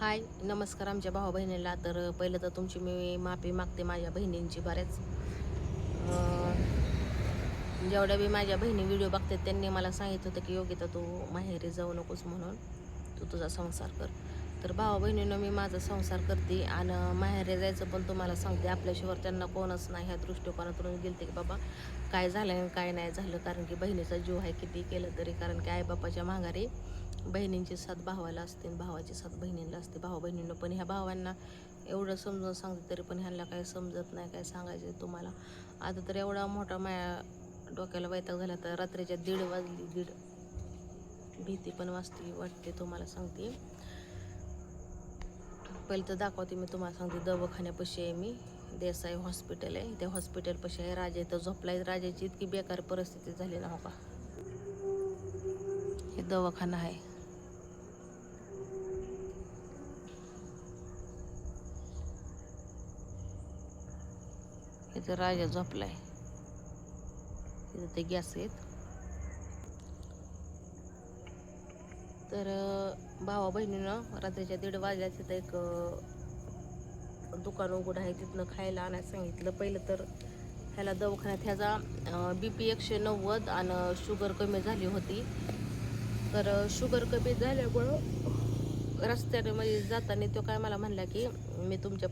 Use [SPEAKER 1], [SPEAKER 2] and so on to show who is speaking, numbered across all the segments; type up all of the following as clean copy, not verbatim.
[SPEAKER 1] हाय नमस्कार आमच्या भाऊ बहिणीला. तर पहिलं तर तुमची मी माफी मागते माझ्या बहिणींची. बऱ्याच जेवढ्या बी माझ्या बहिणी व्हिडिओ बघतात त्यांनी मला सांगितलं होतं की योगिता तू माहेरी जाऊ नकोस म्हणून, तू तुझा संसार कर. तर भाऊ बहिणीनं मी माझा संसार करते आणि माहेरी जायचं पण तुम्हाला सांगते आपल्याशिवाय त्यांना कोणच नाही. ह्या दृष्टिकोनातून गेलते की बाबा काय झालं आणि काय नाही झालं, कारण की बहिणीचा जीव आहे किती केलं तरी, कारण की आईबापाच्या माघारी बहिणींची साथ भावाला असते आणि भावाची साथ बहिणींना असते. भाऊ बहिणीनं पण ह्या भावांना एवढं समजून सांगते तरी पण ह्यांना काही समजत नाही. काय सांगायचं तुम्हाला. आता तर एवढा मोठा माया डोक्याला वैताग झाला. तर रात्रीच्या 1:30 वाजली. 1:30 भीती पण वाटते तुम्हाला सांगते. पहिलं तर दाखवते मी तुम्हाला सांगते. दवाखान्यापाशी आहे मी. देसाई हॉस्पिटल आहे, त्या हॉस्पिटलपाशी आहे. राजा इथं झोपलाय. राजाची इतकी बेकार परिस्थिती झाली ना हो का. हे दवाखाना आहे. इथं राजा झोपलाय. इथं ते गॅस आहेत. तर भावा बहिणीनं रात्रीच्या 1:30 वाजल्या तिथं एक दुकान उघड आहे, तिथनं खायला आणायला सांगितलं. पहिलं तर ह्याला दवाखान्यात ह्याचा BP 190 आणि शुगर कमी झाली होती. तर शुगर कमी झाल्यामुळं रस्त्याने मध्ये जाताना तो काय मला म्हणला की मी तुमच्या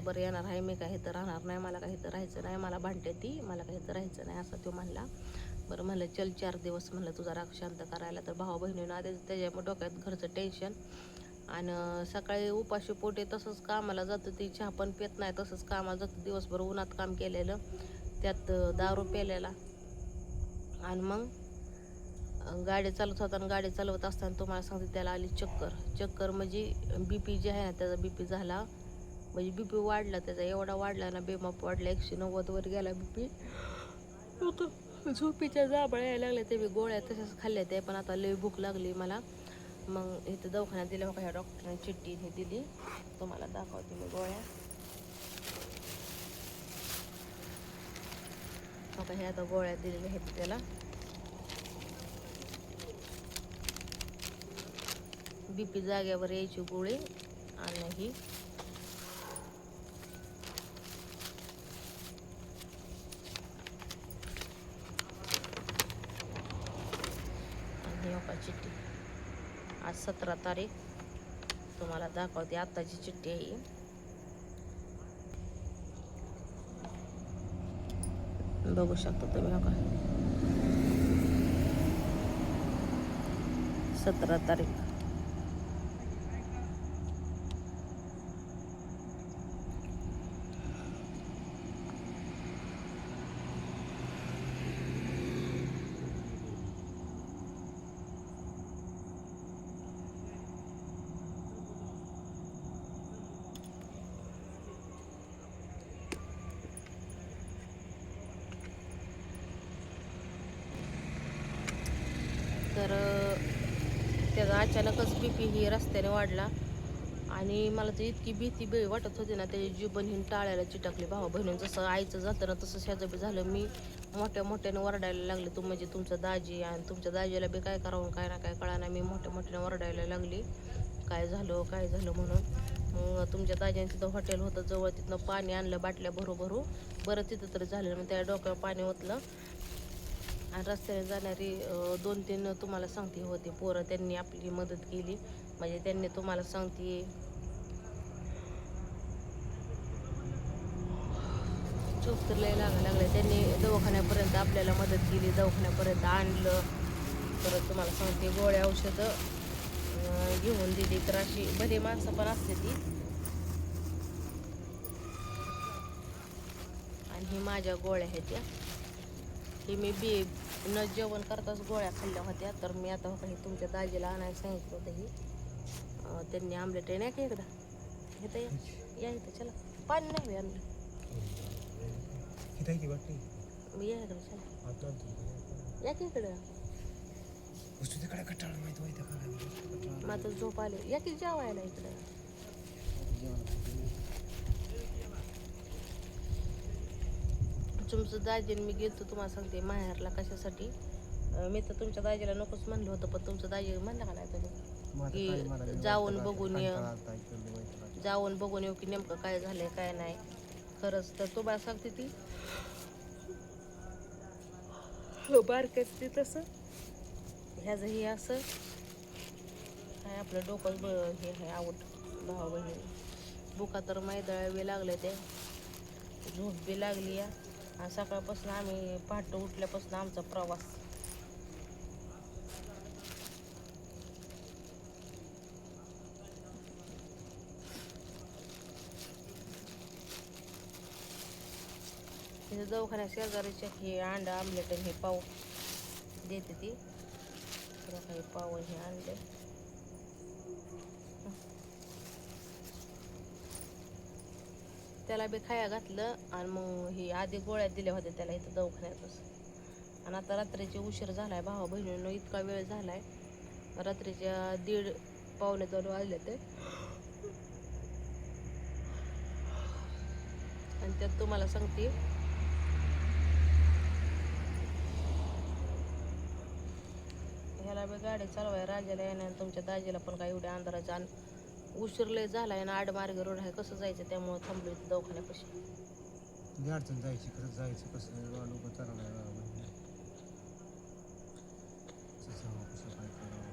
[SPEAKER 1] बरं येणार आहे, मी काही तर राहणार नाही, मला काही तर राहायचं नाही, मला भांडते ती, मला काही तर राहायचं नाही असं तो म्हणला. बरं म्हणलं चल 4 दिवस म्हणलं तुझा राग शांत करायला. तर भावा बहिणीनं आधी त्याच्या डोक्यात घरचं टेन्शन आणि सकाळी उपाशी पोटे तसंच कामाला जातं. ती चहा पण पित नाही, तसंच कामाला जातं. दिवसभर उन्हात काम केलेलं, त्यात दारू प्यायलेला. आणि मग गाडी चालवत होता आणि गाडी चालवत असताना तुम्हाला सांगते त्याला आली चक्कर म्हणजे BP जे आहे ना त्याचा BP झाला, म्हणजे BP वाढला त्याचा. एवढा वाढला ना, बेमाप वाढला. 190 वर गेला BP. झोपीच्या जांभळ्या यायला लागल्या. ते मी गोळ्या तशाच खाल्ल्या ते, पण आता लई भूक लागली मला. मग इथं दवाखान्यात दिल्या हो ह्या डॉक्टरने चिठ्ठी हे दिली, तुम्हाला दाखवते मी गोळ्या. हो का, ह्या आता गोळ्या दिलेल्या आहेत त्याला. BP जाग्यावर यायची गोळी. आणि ही आणि चिठ्ठी. आज 17 तारीख, तुम्हाला दाखवते आत्ताची चिठ्ठी आहे. बघू शकता तुम्ही हो का, 17 तारीख. तर त्याचा अचानकच BP ही रस्त्याने वाढला आणि मला तर इतकी भीती वाटत होती ना, त्याची जीवन ही टाळायला चिटकली. भावा बहिणीनं जसं आईचं जातं ना तसंच ह्याचं बी झालं. मी मोठ्याने वरडायला लागले, तू म्हणजे तुमचं दाजी, आणि तुमच्या दाजीला बी काय करावं काय ना काय कळाना. मी मोठ्याने वरडायला लागली काय झालं म्हणून. मग तुमच्या दाजीने तिथं हॉटेल होतं जवळ, तिथनं पाणी आणलं बाटल्या भरू. बरं तिथं तरी झालं. मग त्या डोक्यावर पाणी ओतलं आणि रस्त्याने जाणारी 2-3 तुम्हाला सांगते होते पोरं, त्यांनी आपली मदत केली. म्हणजे त्यांनी तुम्हाला सांगते चोप तर लय लागले. त्यांनी दवाखान्यापर्यंत आपल्याला मदत केली, दवाखान्यापर्यंत आणलं. परत तुम्हाला सांगते गोळ्या औषधं घेऊन दिली. तर अशी भले माणसं पण असते ती. आणि ही माझ्या गोळ्या आहेत त्या. ही मी न जेवण करताच गोळ्या खाल्ल्या होत्या. तर मी आता काही तुमच्या दाजीला आणायला सांगितलं होतं. ही त्यांनी आमलेट आहे नाही का एकदा इथं या इथं चला. पाणी नाही आणलं मी या इकडं चला, या की इकडं. माझं झोप आले, या की जेवायला इकडं. तुमचं दाजीने मी गेलतो तुम्हाला सांगते माहेरला कशासाठी. मी तर तुमच्या दाजीला नकोच म्हणलं होतं, पण तुमचं दाजी म्हणलं का नाही तुम्ही की जाऊन बघून ये, जाऊन बघून येऊ की नेमकं काय झालंय काय नाही. खरंच तर तुम्हाला सांगते ती बारक्याच ती तसं ह्याचं हे असं काय आपलं डोकंच हे आहे आवड भावा बहिणी बुका तर मैदळावे लागले ते झोप बी लागली या. आणि सकाळपासून आम्ही पहाटे उठल्यापासून आमचा प्रवास. तिथे दवाखान्यात शेजारीच्या हे अंडा आमलेट हे पाव देते ती तर काही पाव हे आणले. त्याला बी खाया घातलं आणि मग हे आधी गोळ्या दिल्या होत्या त्याला इथं दवाखान्यातच. आणि आता रात्रीचे उशीर झालाय भावा बहिणीनं इतका वेळ झालाय रात्रीच्या 1:30 पावणे 2 वाजले ते. आणि त्यात तुम्हाला सांगते ह्याला बी गाडी चालवाय राजाला येणार तुमच्या दाजीला पण काय एवढ्या अंधाराचा आणि उशीर लय झालाय ना आडमार्ग रोड आहे कसं जायचं त्यामुळं थांबलो इथं दवाखान्यापाशी.
[SPEAKER 2] अडचण जायची कसं जायचं कसं लोक चालवणार कसं काय करावं.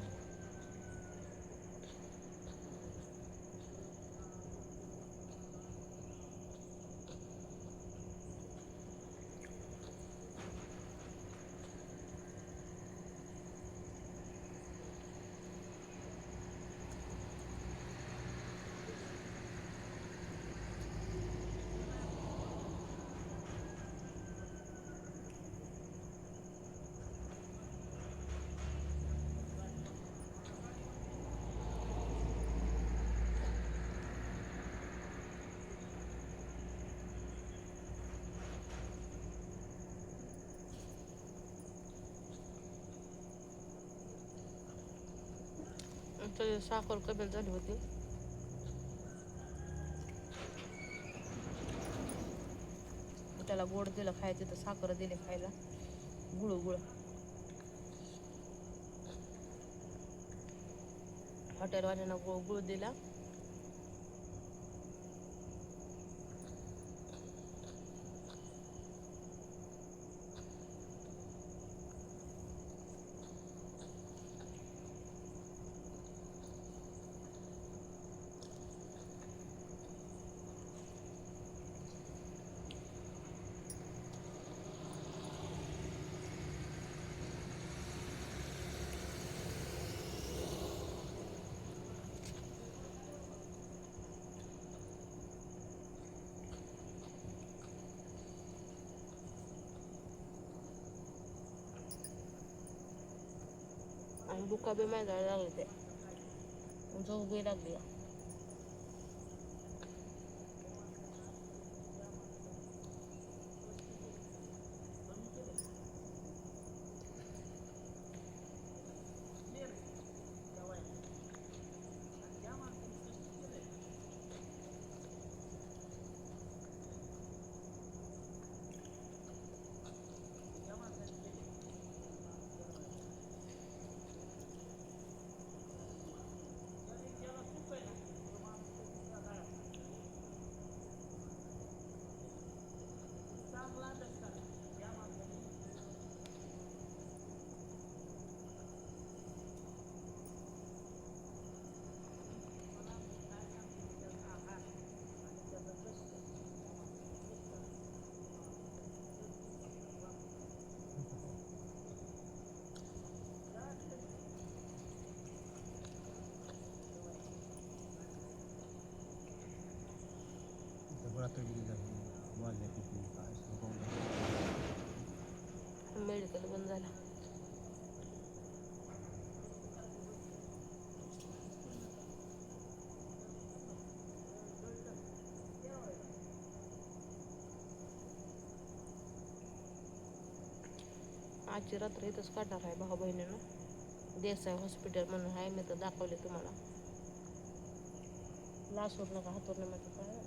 [SPEAKER 1] त्याची साखर कमी झाली होती. त्याला गोड दिलं खायचं तर साखर दिली खायला गुळ गुळ. हॉटेलवाल्यानं गुळ गुळ दिला. आणि बुका बी मैदाला लागले ते झोप बी लागली. मेडिकल बंद झाला. आजची रात्र इथंच काढणार आहे भाऊ बहिणीनं. देसाई हॉस्पिटल म्हणून आहे मी तर दाखवले तुम्हाला. लासूर नका हातूर नका काय